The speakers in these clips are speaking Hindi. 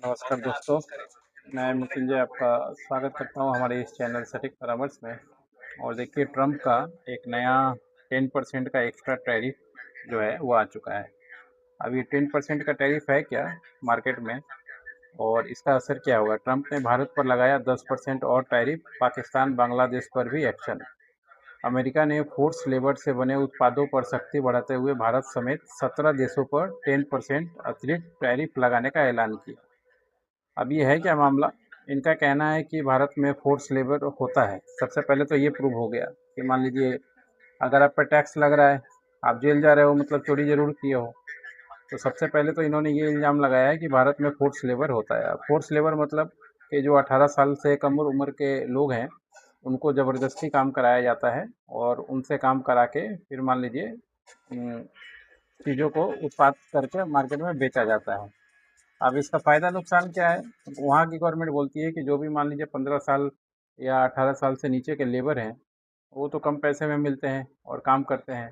नमस्कार दोस्तों, मैं मृत्युंजय आपका स्वागत करता हूँ हमारे इस चैनल सटीक परामर्श में। और देखिए, ट्रम्प का एक नया 10% का एक्स्ट्रा टैरिफ जो है वो आ चुका है। अब ये 10% का टैरिफ है क्या मार्केट में, और इसका असर क्या होगा? ट्रम्प ने भारत पर लगाया 10% और टैरिफ, पाकिस्तान बांग्लादेश पर भी एक्शन। अमेरिका ने फोर्स लेबर से बने उत्पादों पर सख्ती बढ़ाते हुए भारत समेत 17 देशों पर 10% अतिरिक्त टैरिफ लगाने का ऐलान किया। अब ये है क्या मामला? इनका कहना है कि भारत में फोर्स लेबर होता है। सबसे पहले तो ये प्रूव हो गया कि मान लीजिए, अगर आप पर टैक्स लग रहा है, आप जेल जा रहे हो, मतलब चोरी जरूर किए हो। तो सबसे पहले तो इन्होंने ये इल्ज़ाम लगाया है कि भारत में फोर्स लेबर होता है। अब फोर्स लेबर मतलब कि जो 18 साल से कम उम्र के लोग हैं, उनको ज़बरदस्ती काम कराया जाता है और उनसे काम करा के फिर मान लीजिए चीज़ों को उत्पाद करके मार्केट में बेचा जाता है। अब इसका फ़ायदा नुकसान क्या है? वहाँ की गवर्नमेंट बोलती है कि जो भी मान लीजिए 15 साल या 18 साल से नीचे के लेबर हैं, वो तो कम पैसे में मिलते हैं और काम करते हैं।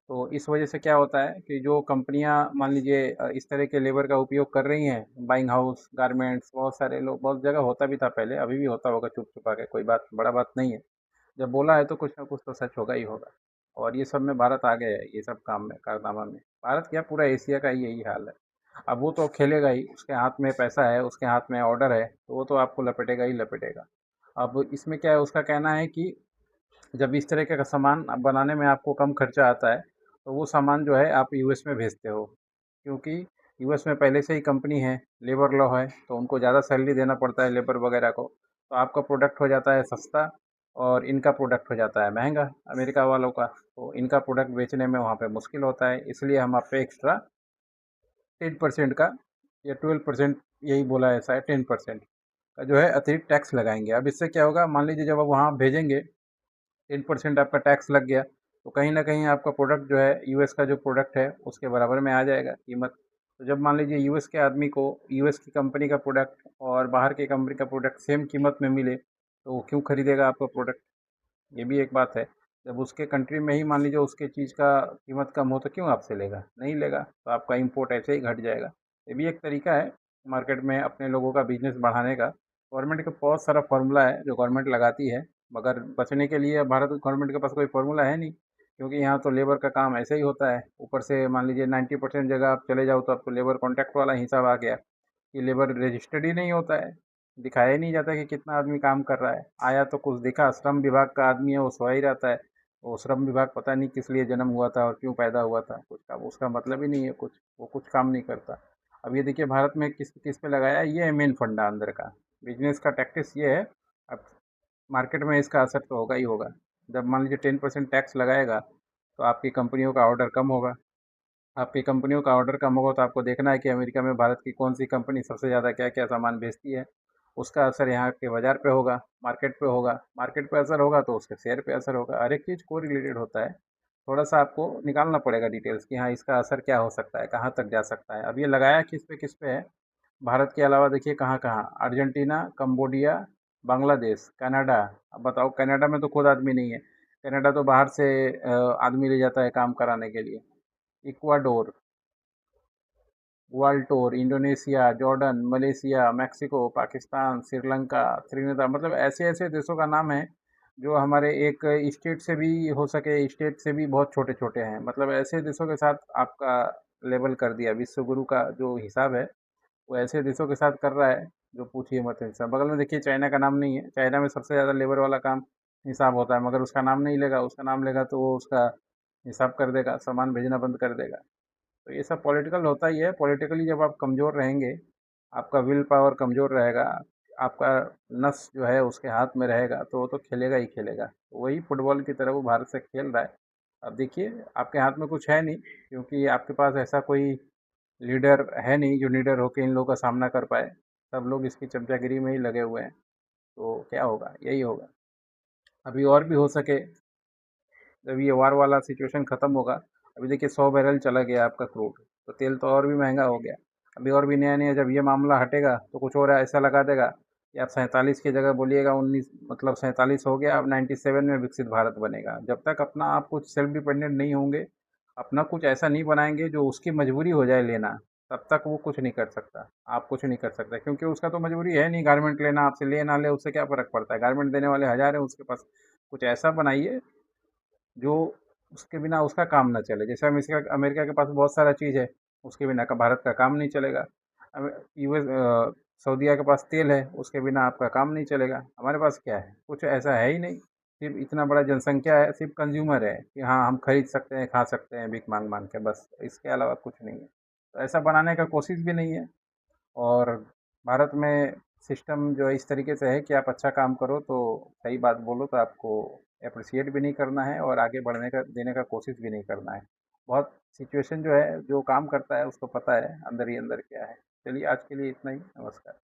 तो इस वजह से क्या होता है कि जो कंपनियां मान लीजिए इस तरह के लेबर का उपयोग कर रही हैं, बाइंग हाउस, गारमेंट्स, बहुत सारे लोग, बहुत जगह होता भी था पहले, अभी भी होता होगा छुप छुपा के, कोई बात बड़ा बात नहीं है। जब बोला है तो कुछ ना कुछ तो सच होगा ही होगा। और ये सब में भारत आगे है, ये सब काम में, कारनामा में। भारत क्या, पूरा एशिया का ही यही हाल है। अब वो तो खेलेगा ही, उसके हाथ में पैसा है, उसके हाथ में ऑर्डर है, तो वो तो आपको लपेटेगा ही लपेटेगा। अब इसमें क्या है, उसका कहना है कि जब इस तरह का सामान बनाने में आपको कम खर्चा आता है, तो वो सामान जो है आप यूएस में भेजते हो, क्योंकि यूएस में पहले से ही कंपनी है, लेबर लॉ है, तो उनको ज़्यादा सैलरी देना पड़ता है लेबर वगैरह को। तो आपका प्रोडक्ट हो जाता है सस्ता और इनका प्रोडक्ट हो जाता है महंगा, अमेरिका वालों का। तो इनका प्रोडक्ट बेचने में वहाँ पे मुश्किल होता है, इसलिए हम आप पे एक्स्ट्रा 10% का या 12%, यही बोला है शायद, 10% का जो है अतिरिक्त टैक्स लगाएंगे। अब इससे क्या होगा, मान लीजिए जब आप वहाँ भेजेंगे, 10% आपका टैक्स लग गया, तो कहीं ना कहीं आपका प्रोडक्ट जो है यूएस का जो प्रोडक्ट है उसके बराबर में आ जाएगा कीमत। तो जब मान लीजिए यूएस के आदमी को यूएस की कंपनी का प्रोडक्ट और बाहर की कंपनी का प्रोडक्ट सेम कीमत में मिले, तो वो क्यों खरीदेगा आपका प्रोडक्ट? ये भी एक बात है। जब उसके कंट्री में ही मान लीजिए उसके चीज़ का कीमत कम हो, तो क्यों आपसे लेगा? नहीं लेगा, तो आपका इंपोर्ट ऐसे ही घट जाएगा। ये भी एक तरीका है मार्केट में अपने लोगों का बिजनेस बढ़ाने का। गवर्नमेंट का बहुत सारा फार्मूला है जो गवर्नमेंट लगाती है, मगर बचने के लिए भारत गवर्नमेंट के पास कोई फार्मूला है नहीं, क्योंकि यहाँ तो लेबर का काम ऐसे ही होता है। ऊपर से मान लीजिए 90% जगह आप चले जाओ तो आपको लेबर कॉन्ट्रैक्ट वाला हिसाब आ गया कि लेबर रजिस्टर्ड ही नहीं होता है, दिखाया ही नहीं जाता कि कितना आदमी काम कर रहा है। आया तो कुछ दिखा, श्रम विभाग का आदमी है, वो सोया ही रहता है। वो श्रम विभाग पता नहीं किस लिए जन्म हुआ था और क्यों पैदा हुआ था, कुछ का उसका मतलब ही नहीं है कुछ, वो कुछ काम नहीं करता। अब ये देखिए, भारत में किस किस पे लगाया है, ये है मेन फंडा अंदर का बिजनेस का टैक्टिस ये है। अब मार्केट में इसका असर तो होगा ही होगा। जब मान लीजिए 10% टैक्स लगाएगा, तो आपकी कंपनियों का ऑर्डर कम होगा। आपकी कंपनियों का ऑर्डर कम होगा तो आपको देखना है कि अमेरिका में भारत की कौन सी कंपनी सबसे ज़्यादा क्या क्या सामान बेचती है। उसका असर यहाँ के बाज़ार पे होगा, मार्केट पे होगा। मार्केट पे असर होगा तो उसके शेयर पे असर होगा। हर एक चीज़ को रिलेटेड होता है। थोड़ा सा आपको निकालना पड़ेगा डिटेल्स कि हाँ, इसका असर क्या हो सकता है, कहाँ तक जा सकता है। अब ये लगाया किस पे है? भारत के अलावा देखिए कहाँ कहाँ, अर्जेंटीना, कंबोडिया, बांग्लादेश, कनाडा। अब बताओ, कनाडा में तो खुद आदमी नहीं है, कनाडा तो बाहर से आदमी ले जाता है काम कराने के लिए। इक्वाडोर, वाल्टोर, Indonesia, Jordan, Malaysia, Mexico, Pakistan, Sri Lanka, Trinidad, मतलब ऐसे ऐसे देशों का नाम है जो हमारे एक स्टेट से भी हो सके, स्टेट से भी बहुत छोटे छोटे हैं। मतलब ऐसे देशों के साथ आपका लेबल कर दिया। विश्व गुरु का जो हिसाब है वो ऐसे देशों के साथ कर रहा है जो पूछिए मत हिसाब। बगल में देखिए, चाइना का नाम नहीं है। चाइना में सबसे ज़्यादा लेबर वाला काम हिसाब होता है, मगर उसका नाम नहीं लेगा। उसका नाम लेगा तो वो उसका हिसाब कर देगा, सामान भेजना बंद कर देगा। तो ये सब पॉलिटिकल होता ही है। पॉलिटिकली जब आप कमज़ोर रहेंगे, आपका विल पावर कमज़ोर रहेगा, आपका नस जो है उसके हाथ में रहेगा, तो वो तो खेलेगा ही खेलेगा। तो वही फुटबॉल की तरह वो भारत से खेल रहा है। अब देखिए, आपके हाथ में कुछ है नहीं, क्योंकि आपके पास ऐसा कोई लीडर है नहीं जो लीडर होकर इन लोगों का सामना कर पाए। सब लोग इसकी चमचागिरी में ही लगे हुए हैं। तो क्या होगा? यही होगा। अभी और भी हो सके, जब ये वार वाला सिचुएशन ख़त्म होगा। अभी देखिए, 100 बैरल चला गया आपका क्रूड, तो तेल तो और भी महंगा हो गया। अभी और भी नया नया जब ये मामला हटेगा तो कुछ और ऐसा लगा देगा कि आप 47 की जगह बोलिएगा 19, मतलब 47 हो गया, अब 97 में विकसित भारत बनेगा। जब तक अपना आप कुछ सेल्फ डिपेंडेंट नहीं होंगे, अपना कुछ ऐसा नहीं बनाएंगे जो उसकी मजबूरी हो जाए लेना, तब तक वो कुछ नहीं कर सकता, आप कुछ नहीं कर सकते, क्योंकि उसका तो मजबूरी है नहीं गारमेंट लेना, आपसे ले ना ले उससे क्या फ़र्क पड़ता है। गारमेंट देने वाले हज़ार हैं उसके पास, कुछ ऐसा बनाइए जो उसके बिना उसका काम ना चले। जैसे अमेरिका अमेरिका के पास बहुत सारा चीज़ है, उसके बिना का भारत का काम नहीं चलेगा। यूएस सऊदीया के पास तेल है, उसके बिना आपका काम नहीं चलेगा। हमारे पास क्या है? कुछ ऐसा है ही नहीं। सिर्फ इतना बड़ा जनसंख्या है, सिर्फ कंज्यूमर है कि हाँ हम खरीद सकते हैं, खा सकते हैं भीख मांग मांग के, बस इसके अलावा कुछ नहीं है। तो ऐसा बनाने का कोशिश भी नहीं है। और भारत में सिस्टम जो है इस तरीके से है कि आप अच्छा काम करो तो, सही बात बोलो तो आपको अप्रिशिएट भी नहीं करना है और आगे बढ़ने का देने का कोशिश भी नहीं करना है। बहुत सिचुएशन जो है, जो काम करता है उसको पता है अंदर ही अंदर क्या है। चलिए आज के लिए इतना ही, नमस्कार।